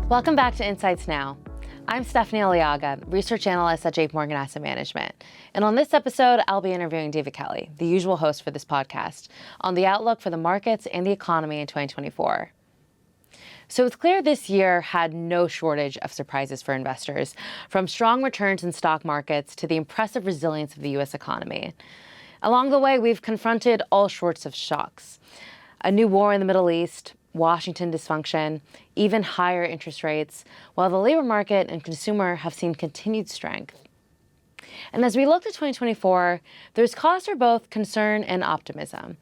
Welcome back to Insights Now. I'm Stephanie Aliaga, research analyst at JPMorgan Asset Management. And on this episode, I'll be interviewing David Kelly, the usual host for this podcast, on the outlook for the markets and the economy in 2024. So it's clear this year had no shortage of surprises for investors, from strong returns in stock markets to the impressive resilience of the U.S. economy. Along the way, we've confronted all sorts of shocks. A new war in the Middle East, Washington dysfunction, even higher interest rates, while the labor market and consumer have seen continued strength. And as we look to 2024, there's cause for both concern and optimism.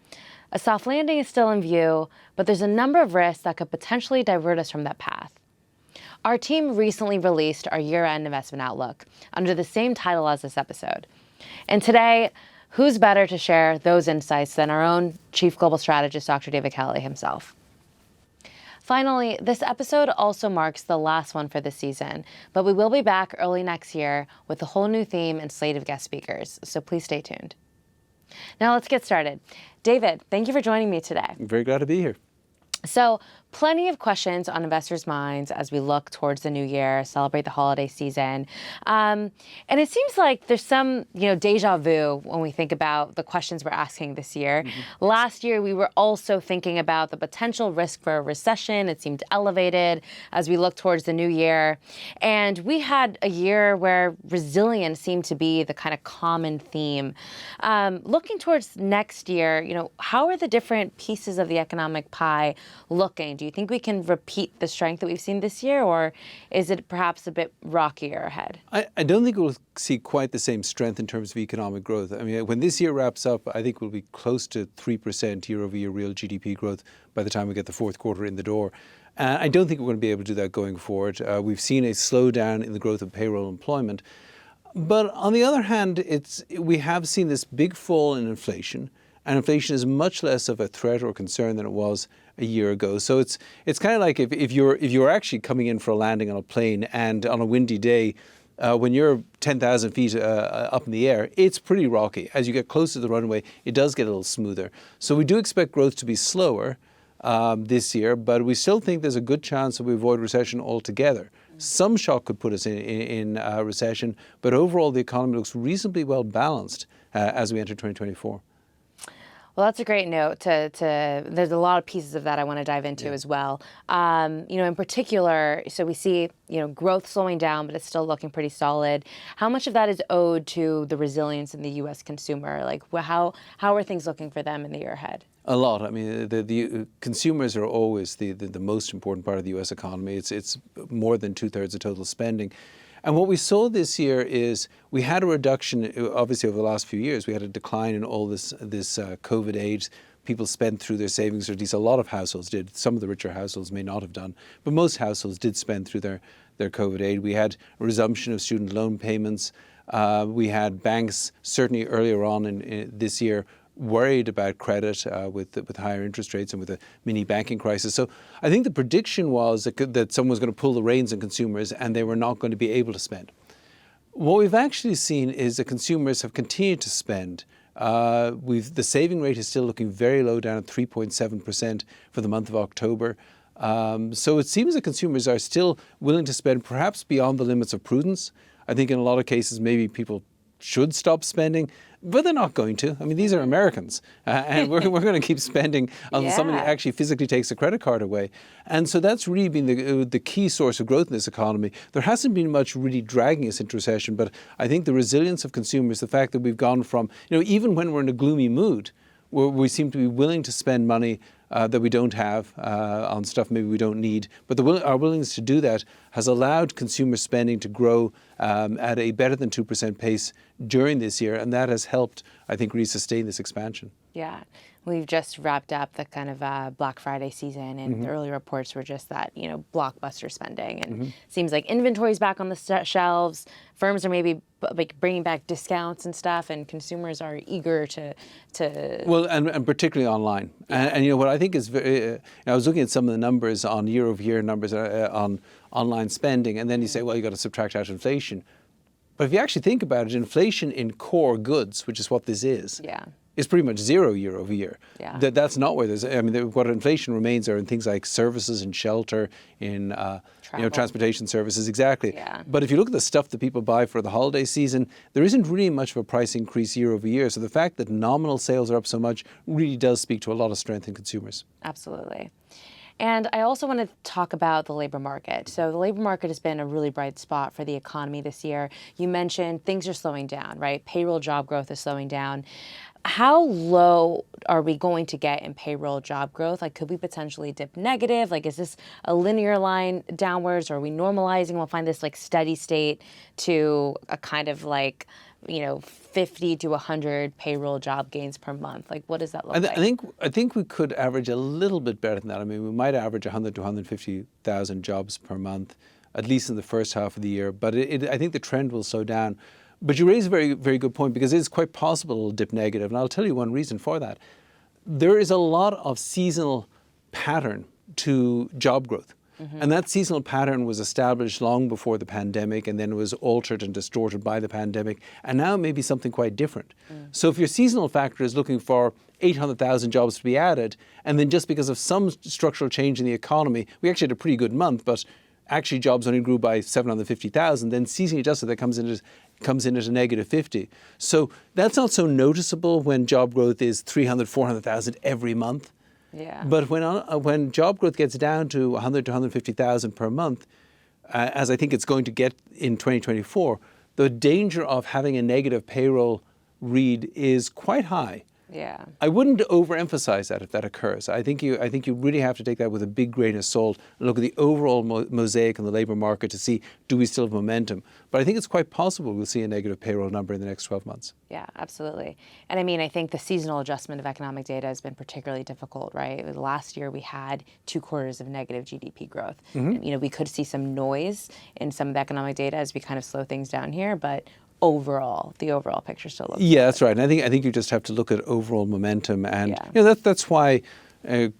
A soft landing is still in view, but there's a number of risks that could potentially divert us from that path. Our team recently released our year-end investment outlook under the same title as this episode. And today, who's better to share those insights than our own Chief Global Strategist, Dr. David Kelly himself? Finally, this episode also marks the last one for this season, but we will be back early next year with a whole new theme and slate of guest speakers, so please stay tuned. Now let's get started. David, thank you for joining me today. I'm very glad to be here. So, plenty of questions on investors' minds as we look towards the new year, celebrate the holiday season. And it seems like there's some, deja vu when we think about the questions we're asking this year. Mm-hmm. Last year, we were also thinking about the potential risk for a recession. It seemed elevated as we look towards the new year. And we had a year where resilience seemed to be the kind of common theme. Looking towards next year, how are the different pieces of the economic pie looking? Do you think we can repeat the strength that we've seen this year, or is it perhaps a bit rockier ahead? I don't think we'll see quite the same strength in terms of economic growth. I mean, when this year wraps up, I think we'll be close to 3% year-over-year real GDP growth by the time we get the fourth quarter in the door. I don't think we're going to be able to do that going forward. We've seen a slowdown in the growth of payroll employment. But on the other hand, we have seen this big fall in inflation, and inflation is much less of a threat or concern than it was a year ago. So it's kind of like if you're actually coming in for a landing on a plane, and on a windy day, when you're 10,000 feet up in the air, it's pretty rocky. As you get closer to the runway, it does get a little smoother. So we do expect growth to be slower this year, but we still think there's a good chance that we avoid recession altogether. Some shock could put us in recession, but overall the economy looks reasonably well balanced as we enter 2024. Well, that's a great note. There's a lot of pieces of that I want to dive into as well. In particular, so we see, growth slowing down, but it's still looking pretty solid. How much of that is owed to the resilience in the U.S. consumer? Like, how are things looking for them in the year ahead? A lot. I mean, the consumers are always the most important part of the U.S. economy. It's more than 2/3 of total spending. And what we saw this year is we had a reduction, obviously over the last few years, we had a decline in all this COVID aid. People spent through their savings, or at least a lot of households did. Some of the richer households may not have done, but most households did spend through their COVID aid. We had a resumption of student loan payments. We had banks, certainly earlier on in this year, worried about credit with higher interest rates and with a mini banking crisis. So I think the prediction was that someone was going to pull the reins on consumers and they were not going to be able to spend. What we've actually seen is that consumers have continued to spend. The saving rate is still looking very low, down at 3.7% for the month of October. So it seems that consumers are still willing to spend, perhaps beyond the limits of prudence. I think in a lot of cases maybe people should stop spending, but they're not going to. I mean, these are Americans, and we're going to keep spending until somebody actually physically takes a credit card away. And so that's really been the key source of growth in this economy. There hasn't been much really dragging us into recession, but I think the resilience of consumers, the fact that we've gone from, even when we're in a gloomy mood, we seem to be willing to spend money that we don't have on stuff maybe we don't need. But our willingness to do that has allowed consumer spending to grow at a better than 2% pace during this year. And that has helped, I think, really sustain this expansion. Yeah. We've just wrapped up the kind of Black Friday season, and the early reports were just that, blockbuster spending. And seems like inventory's back on the shelves. Firms are maybe bringing back discounts and stuff, and consumers are eager to. Well, and particularly online. And what I think is very, I was looking at some of the numbers on year-over-year numbers on online spending, and then you say, well, you got to subtract out inflation. But if you actually think about it, inflation in core goods, which is what this is, is pretty much zero year over year. Yeah. That's not where there's, I mean, what inflation remains are in things like services and shelter, in transportation services, exactly. Yeah. But if you look at the stuff that people buy for the holiday season, there isn't really much of a price increase year over year. So the fact that nominal sales are up so much really does speak to a lot of strength in consumers. Absolutely. And I also want to talk about the labor market. So the labor market has been a really bright spot for the economy this year. You mentioned things are slowing down, right? Payroll job growth is slowing down. How low are we going to get in payroll job growth? Like, could we potentially dip negative? Like, is this a linear line downwards? Or are we normalizing? We'll find this like steady state to a kind of like, 50 to 100 payroll job gains per month. Like, what does that look like? I think we could average a little bit better than that. I mean, we might average 100 to 150,000 jobs per month, at least in the first half of the year. But I think the trend will slow down. But you raise a very, very good point, because it's quite possible it'll dip negative. And I'll tell you one reason for that. There is a lot of seasonal pattern to job growth. Mm-hmm. And that seasonal pattern was established long before the pandemic, and then was altered and distorted by the pandemic. And now it may be something quite different. So if your seasonal factor is looking for 800,000 jobs to be added, and then just because of some structural change in the economy, we actually had a pretty good month, but actually jobs only grew by 750,000, then seasonally adjusted, that comes in at a negative 50. So that's not so noticeable when job growth is 300, 400,000 every month. Yeah. But when job growth gets down to 100 to 150,000 per month, as I think it's going to get in 2024, the danger of having a negative payroll read is quite high. Yeah. I wouldn't overemphasize that if that occurs. I think you really have to take that with a big grain of salt and look at the overall mosaic in the labour market to see, do we still have momentum? But I think it's quite possible we'll see a negative payroll number in the next 12 months. Yeah, absolutely. And I mean, I think the seasonal adjustment of economic data has been particularly difficult, right? Last year we had 2 quarters of negative GDP growth. Mm-hmm. And, we could see some noise in some of the economic data as we kind of slow things down here, but the overall picture still looks good. That's right. And I think you just have to look at overall momentum, and that's why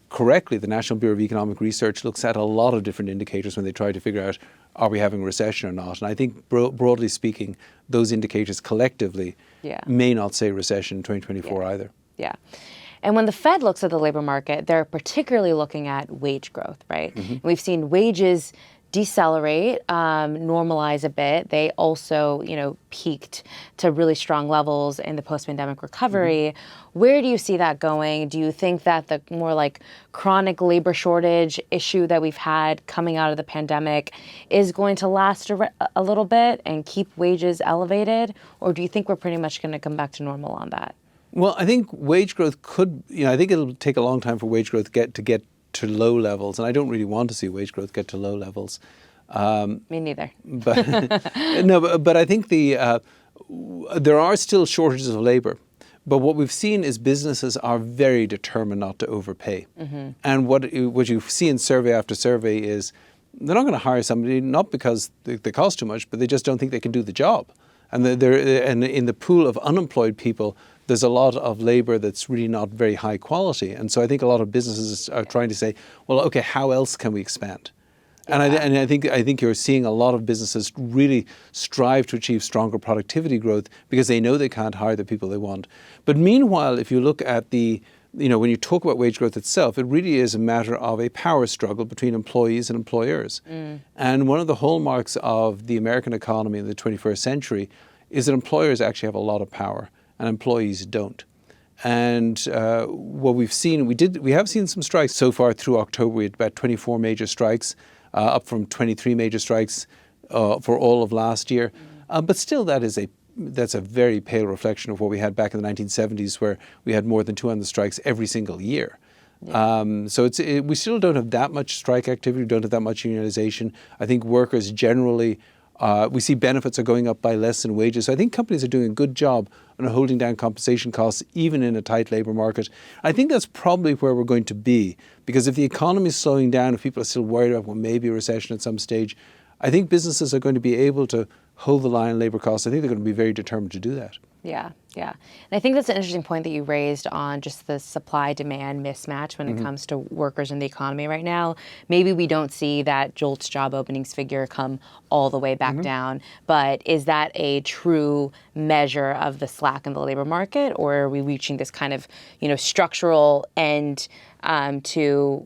correctly the National Bureau of Economic Research looks at a lot of different indicators when they try to figure out, are we having a recession or not? And I think broadly speaking, those indicators collectively may not say recession in 2024 either. Yeah. And when the Fed looks at the labor market, they're particularly looking at wage growth, right? Mm-hmm. We've seen wages decelerate, normalize a bit. They also, peaked to really strong levels in the post-pandemic recovery. Mm-hmm. Where do you see that going? Do you think that the more like chronic labor shortage issue that we've had coming out of the pandemic is going to last a little bit and keep wages elevated? Or do you think we're pretty much going to come back to normal on that? Well, I think wage growth could, I think it'll take a long time for wage growth to get to low levels, and I don't really want to see wage growth get to low levels. Me neither. But I think there are still shortages of labor. But what we've seen is businesses are very determined not to overpay. Mm-hmm. And what you see in survey after survey is they're not going to hire somebody not because they cost too much, but they just don't think they can do the job. And in the pool of unemployed people, there's a lot of labor that's really not very high quality. And so I think a lot of businesses are trying to say, well, okay, how else can we expand? Yeah. And I think you're seeing a lot of businesses really strive to achieve stronger productivity growth because they know they can't hire the people they want. But meanwhile, if you look at when you talk about wage growth itself, it really is a matter of a power struggle between employees and employers. Mm. And one of the hallmarks of the American economy in the 21st century is that employers actually have a lot of power and employees don't. And what we've seen, we have seen some strikes so far through October. We had about 24 major strikes, up from 23 major strikes for all of last year. But still, that's a very pale reflection of what we had back in the 1970s, where we had more than 200 strikes every single year. Yeah. So we still don't have that much strike activity. We don't have that much unionization. I think workers generally, we see benefits are going up by less than wages. So I think companies are doing a good job on holding down compensation costs, even in a tight labour market. I think that's probably where we're going to be, because if the economy is slowing down, if people are still worried about maybe a recession at some stage, I think businesses are going to be able to hold the line on labour costs. I think they're going to be very determined to do that. Yeah, yeah. And I think that's an interesting point that you raised on just the supply-demand mismatch when it comes to workers in the economy right now. Maybe we don't see that JOLTS job openings figure come all the way back down, but is that a true measure of the slack in the labor market, or are we reaching this kind of, structural end to,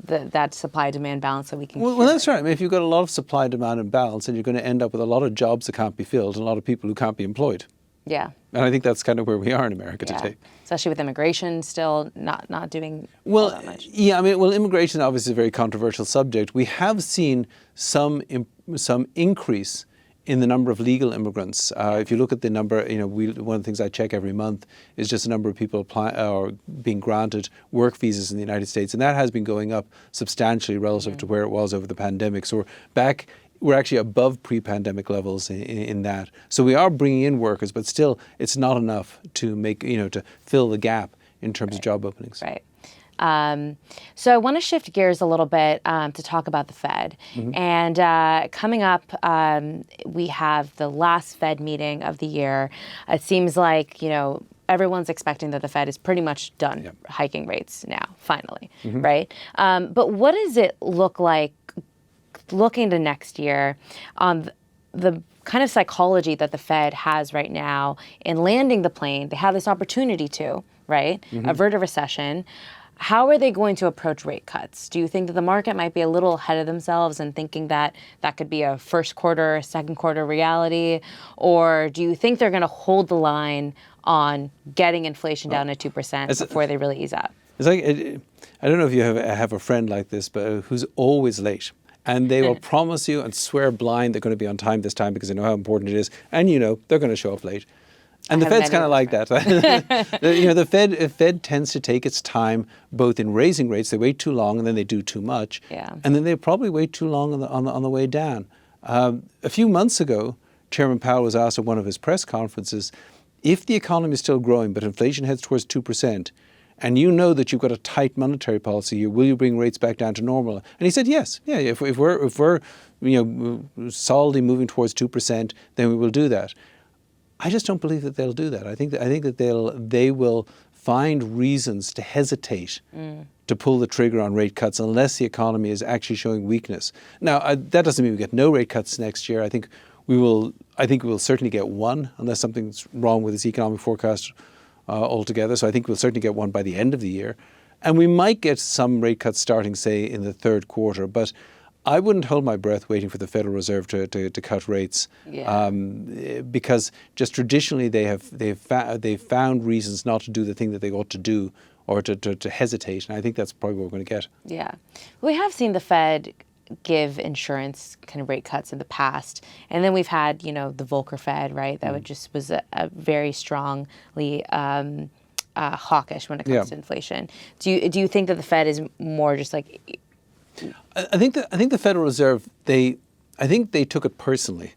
that supply-demand balance that we can Well, that's right. I mean, if you've got a lot of supply, demand imbalance, then you're going to end up with a lot of jobs that can't be filled and a lot of people who can't be employed. Yeah. And I think that's kind of where we are in America today. Especially with immigration still not doing all that much. Yeah, I mean, immigration obviously is a very controversial subject. We have seen some increase in the number of legal immigrants. If you look at the number, one of the things I check every month is just the number of people or being granted work visas in the United States, and that has been going up substantially relative to where it was over the pandemic. So we're actually above pre-pandemic levels in that. So we are bringing in workers, but still it's not enough to make, to fill the gap in terms of job openings. Right. So I want to shift gears a little bit to talk about the Fed. And coming up, we have the last Fed meeting of the year. It seems like, everyone's expecting that the Fed is pretty much done hiking rates now, finally, right? But what does it look like looking to next year on the kind of psychology that the Fed has right now in landing the plane? They have this opportunity to, right, avert a recession. How are they going to approach rate cuts? Do you think that the market might be a little ahead of themselves and thinking that that could be a first quarter, second quarter reality? Or do you think they're going to hold the line on getting inflation down to 2% before they really ease up? It's like, I don't know if you have a friend like this, but who's always late. And they will promise you and swear blind they're going to be on time this time because they know how important it is. And they're going to show up late. And the Fed's kind of like that. The Fed tends to take its time both in raising rates. They wait too long and then they do too much. Yeah. And then they probably wait too long on the way down. A few months ago, Chairman Powell was asked at one of his press conferences, if the economy is still growing but inflation heads towards 2%, and you know that you've got a tight monetary policy here, will you bring rates back down to normal? And he said, yes. Yeah, if we're solidly moving towards 2%, then we will do that. I just don't believe that they'll do that. I think that they will find reasons to hesitate to pull the trigger on rate cuts unless the economy is actually showing weakness. Now, that doesn't mean we get no rate cuts next year. I think we will certainly get one unless something's wrong with this economic forecast altogether. So I think we'll certainly get one by the end of the year. And we might get some rate cuts starting, say, in the third quarter. But I wouldn't hold my breath waiting for the Federal Reserve to cut rates, because just traditionally they've found reasons not to do the thing that they ought to do or to hesitate. And I think that's probably what we're going to get. Yeah. We have seen the Fed give insurance kind of rate cuts in the past. And then we've had, the Volcker Fed, right? That just was a very strongly hawkish when it comes to inflation. Do you think that the Fed is more just like... I think the Federal Reserve, I think they took it personally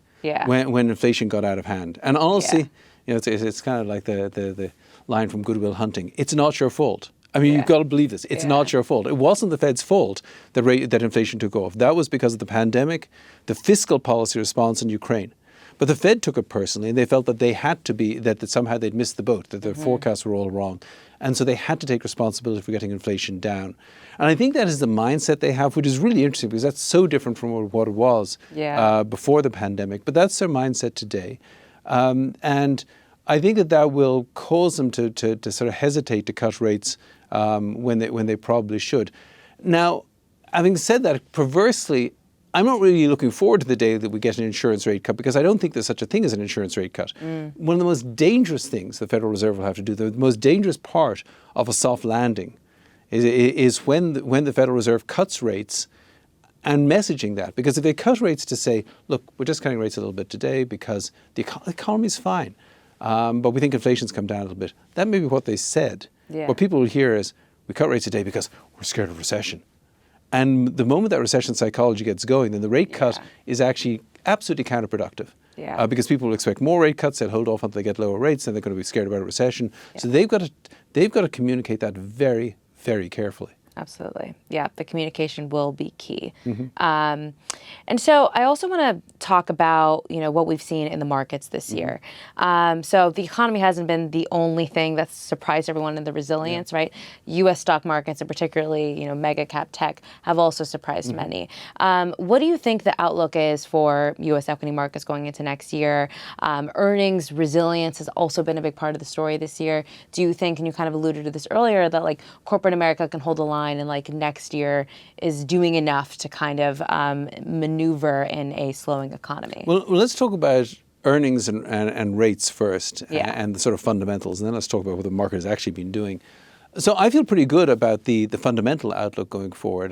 when inflation got out of hand. And honestly, it's kind of like the line from Good Will Hunting. It's not your fault. I mean, you've got to believe this. It's not your fault. It wasn't the Fed's fault that inflation took off. That was because of the pandemic, the fiscal policy response in Ukraine. But the Fed took it personally, and they felt that they had to be, that somehow they'd missed the boat, that their forecasts were all wrong. And so they had to take responsibility for getting inflation down. And I think that is the mindset they have, which is really interesting because that's so different from what it was before the pandemic. But that's their mindset today. And I think that will cause them to sort of hesitate to cut rates when they probably should. Now, having said that, perversely, I'm not really looking forward to the day that we get an insurance rate cut because I don't think there's such a thing as an insurance rate cut. One of the most dangerous things the Federal Reserve will have to do, the most dangerous part of a soft landing is when the Federal Reserve cuts rates and messaging that. Because if they cut rates to say, look, we're just cutting rates a little bit today because the economy is fine, but we think inflation's come down a little bit. That may be what they said. What people will hear is, we cut rates today because we're scared of recession. And the moment that recession psychology gets going, then the rate cut is actually absolutely counterproductive. Because people will expect more rate cuts, they'll hold off until they get lower rates, then they're going to be scared about a recession. So they've got to communicate that very, very carefully. Absolutely. Yeah, the communication will be key. And so I also want to talk about, what we've seen in the markets this year. So the economy hasn't been the only thing that's surprised everyone in the resilience, right? U.S. stock markets, and particularly, mega cap tech, have also surprised many. What do you think the outlook is for U.S. equity markets going into next year? Earnings resilience has also been a big part of the story this year. Do you think, and you kind of alluded to this earlier, that like corporate America can hold the line and like next year is doing enough to kind of maneuver in a slowing economy? Well, let's talk about earnings and rates first, Yeah. and the sort of fundamentals, and then let's talk about what the market has actually been doing. So I feel pretty good about the fundamental outlook going forward.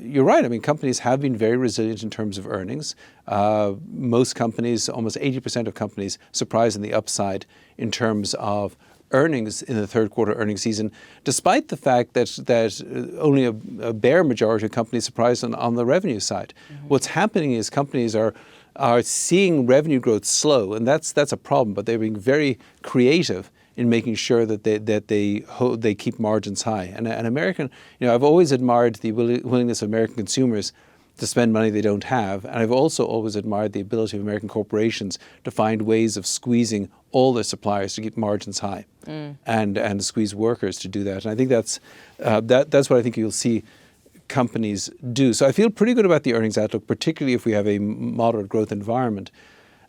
You're right. I mean, companies have been very resilient in terms of earnings. Most companies, almost 80% of companies, surprise on the upside in terms of earnings in the third quarter earnings season, despite the fact that only a bare majority of companies surprised on the revenue side. What's happening is companies are seeing revenue growth slow, and that's a problem. But they're being very creative in making sure that they keep margins high. And American, I've always admired the willingness of American consumers to spend money they don't have, and I've also always admired the ability of American corporations to find ways of squeezing all their suppliers to keep margins high, and squeeze workers to do that. And I think that's what I think you'll see companies do. So I feel pretty good about the earnings outlook, particularly if we have a moderate growth environment.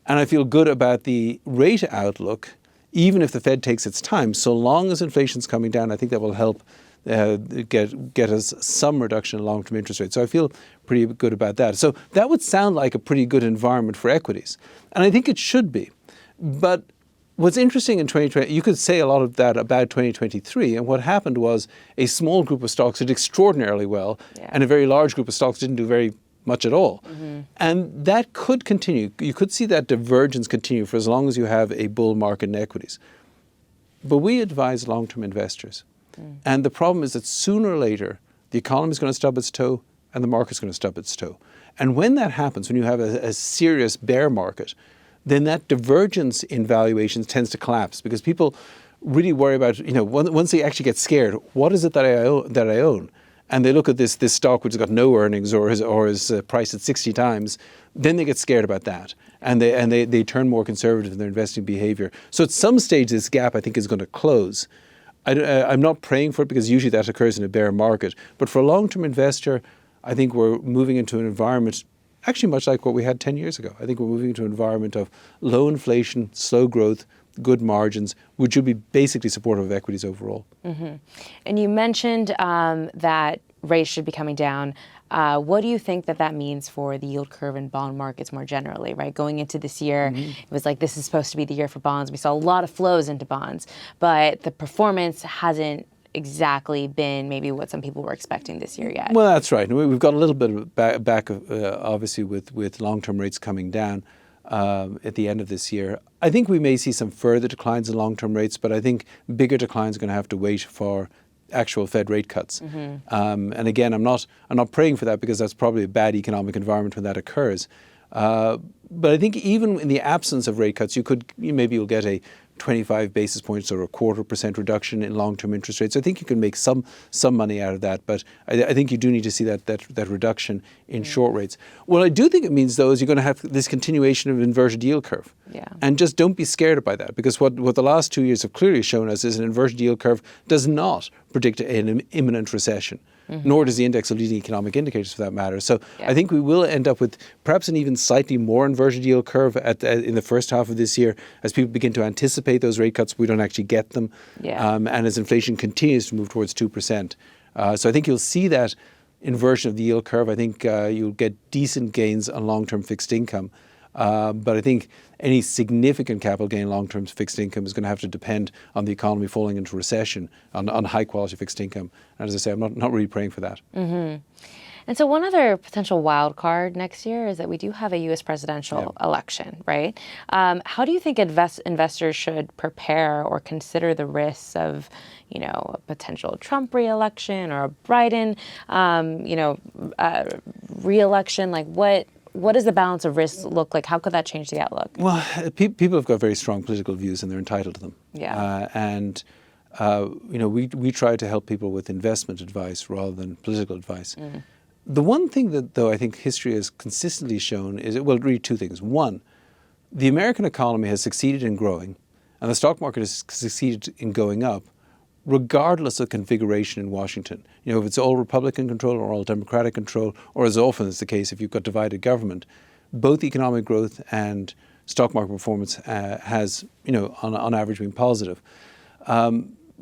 And I feel good about the rate outlook, even if the Fed takes its time. So long as inflation's coming down, I think that will help get us some reduction in long-term interest rates. So I feel pretty good about that. So that would sound like a pretty good environment for equities. And I think it should be. But what's interesting in 2020, you could say a lot of that about 2023. And what happened was a small group of stocks did extraordinarily well, and a very large group of stocks didn't do very much at all. And that could continue. You could see that divergence continue for as long as you have a bull market in equities. But we advise long-term investors. And the problem is that sooner or later, the economy is going to stub its toe and the market's going to stub its toe. And when that happens, when you have a serious bear market, then that divergence in valuations tends to collapse, because people really worry about, once they actually get scared, what is it that I own? And they look at this stock which has got no earnings or is priced at 60 times, then they get scared about that. And they turn more conservative in their investing behavior. So at some stage, this gap, I think, is going to close. I'm not praying for it, because usually that occurs in a bear market. But for a long-term investor, I think we're moving into an environment actually much like what we had 10 years ago. I think we're moving into an environment of low inflation, slow growth, good margins, which would be basically supportive of equities overall. And you mentioned that rates should be coming down. What do you think that means for the yield curve and bond markets more generally, right? Going into this year, it was like, this is supposed to be the year for bonds. We saw a lot of flows into bonds, but the performance hasn't exactly been maybe what some people were expecting this year yet. Well, that's right. We've got a little bit of back obviously, with long-term rates coming down at the end of this year. I think we may see some further declines in long-term rates, but I think bigger declines are going to have to wait for actual Fed rate cuts. And again, I'm not praying for that, because that's probably a bad economic environment when that occurs. But I think even in the absence of rate cuts, maybe you'll get a 25 basis points or 0.25% reduction in long-term interest rates. I think you can make some money out of that, but I think you do need to see that reduction in short rates. What I do think it means, though, is you're going to have this continuation of inverted yield curve. And just don't be scared by that, because what the last 2 years have clearly shown us is an inverted yield curve does not predict an imminent recession. Nor does the index of leading economic indicators, for that matter. So I think we will end up with perhaps an even slightly more inverted yield curve in the first half of this year, as people begin to anticipate those rate cuts. We don't actually get them. And as inflation continues to move towards 2%. So I think you'll see that inversion of the yield curve. I think you'll get decent gains on long-term fixed income. But I think any significant capital gain long-term fixed income is going to have to depend on the economy falling into recession on high-quality fixed income. And as I say, I'm not really praying for that. And so one other potential wild card next year is that we do have a U.S. presidential election, right? How do you think investors should prepare or consider the risks of, a potential Trump re-election or a Biden, re-election? Like, what does the balance of risks look like? How could that change the outlook? Well, people have got very strong political views, and they're entitled to them. Yeah. And we try to help people with investment advice rather than political advice. The one thing that, though, I think history has consistently shown is, well, really two things. One, the American economy has succeeded in growing, and the stock market has succeeded in going up, regardless of configuration in Washington. If it's all Republican control or all Democratic control, or as often is the case if you've got divided government, both economic growth and stock market performance has, on average, been positive.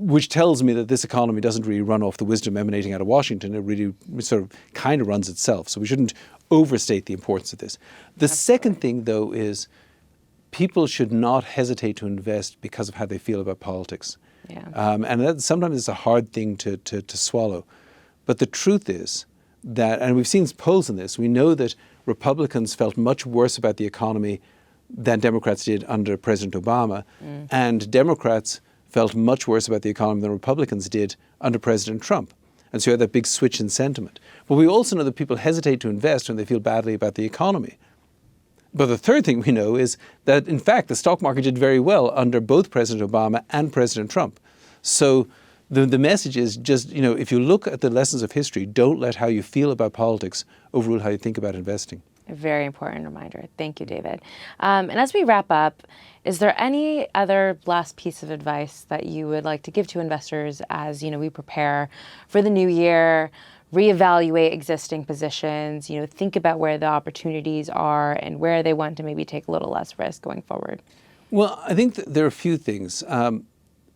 Which tells me that this economy doesn't really run off the wisdom emanating out of Washington. It really sort of kind of runs itself. So we shouldn't overstate the importance of this. The second thing, though, is people should not hesitate to invest because of how they feel about politics. Yeah. And that sometimes it's a hard thing to swallow. But the truth is that, and we've seen polls on this, we know that Republicans felt much worse about the economy than Democrats did under President Obama, and Democrats felt much worse about the economy than Republicans did under President Trump. And so you had that big switch in sentiment. But we also know that people hesitate to invest when they feel badly about the economy. But the third thing we know is that, in fact, the stock market did very well under both President Obama and President Trump. So the message is just, if you look at the lessons of history, don't let how you feel about politics overrule how you think about investing. A very important reminder. Thank you, David. And as we wrap up, is there any other last piece of advice that you would like to give to investors as, we prepare for the new year, reevaluate existing positions, think about where the opportunities are and where they want to maybe take a little less risk going forward? Well, I think that there are a few things.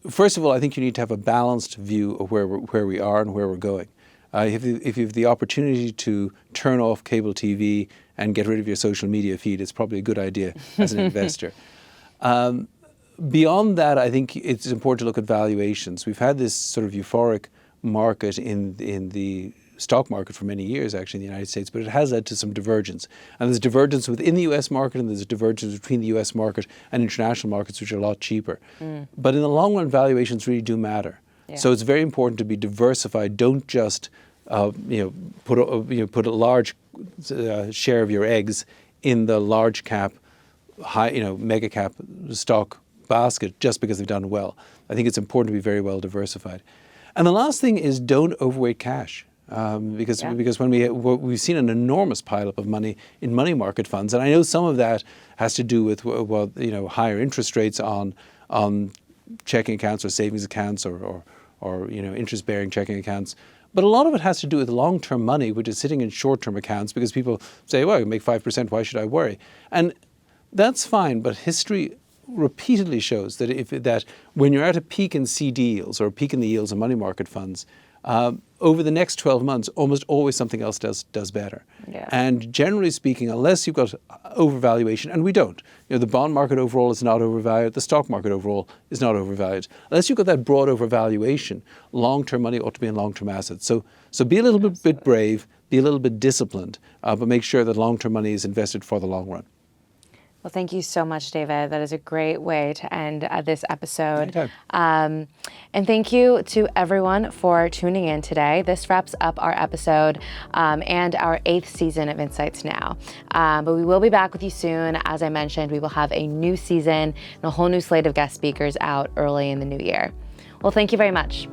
First of all, I think you need to have a balanced view of where we are and where we're going. If you have the opportunity to turn off cable TV and get rid of your social media feed, it's probably a good idea as an investor. Beyond that, I think it's important to look at valuations. We've had this sort of euphoric market in the stock market for many years, actually, in the United States, but it has led to some divergence. And there's divergence within the US market, and there's a divergence between the US market and international markets, which are a lot cheaper. But in the long run, valuations really do matter. Yeah. So it's very important to be diversified. Don't just put a large share of your eggs in the large cap, mega cap stock basket just because they've done well. I think it's important to be very well diversified. And the last thing is don't overweight cash. Because when we've seen an enormous pileup of money in money market funds, and I know some of that has to do with higher interest rates on checking accounts or savings accounts or interest-bearing checking accounts. But a lot of it has to do with long-term money, which is sitting in short-term accounts because people say, well, I can make 5%, why should I worry? And that's fine, but history repeatedly shows that when you're at a peak in CD yields or a peak in the yields of money market funds, over the next 12 months, almost always something else does better. Yeah. And generally speaking, unless you've got overvaluation, and we don't, the bond market overall is not overvalued, the stock market overall is not overvalued. Unless you've got that broad overvaluation, long-term money ought to be in long-term assets. So be a little bit brave, be a little bit disciplined, but make sure that long-term money is invested for the long run. Well, thank you so much, David. That is a great way to end this episode. And thank you to everyone for tuning in today. This wraps up our episode and our 8th season of Insights Now. But we will be back with you soon. As I mentioned, we will have a new season and a whole new slate of guest speakers out early in the new year. Well, thank you very much.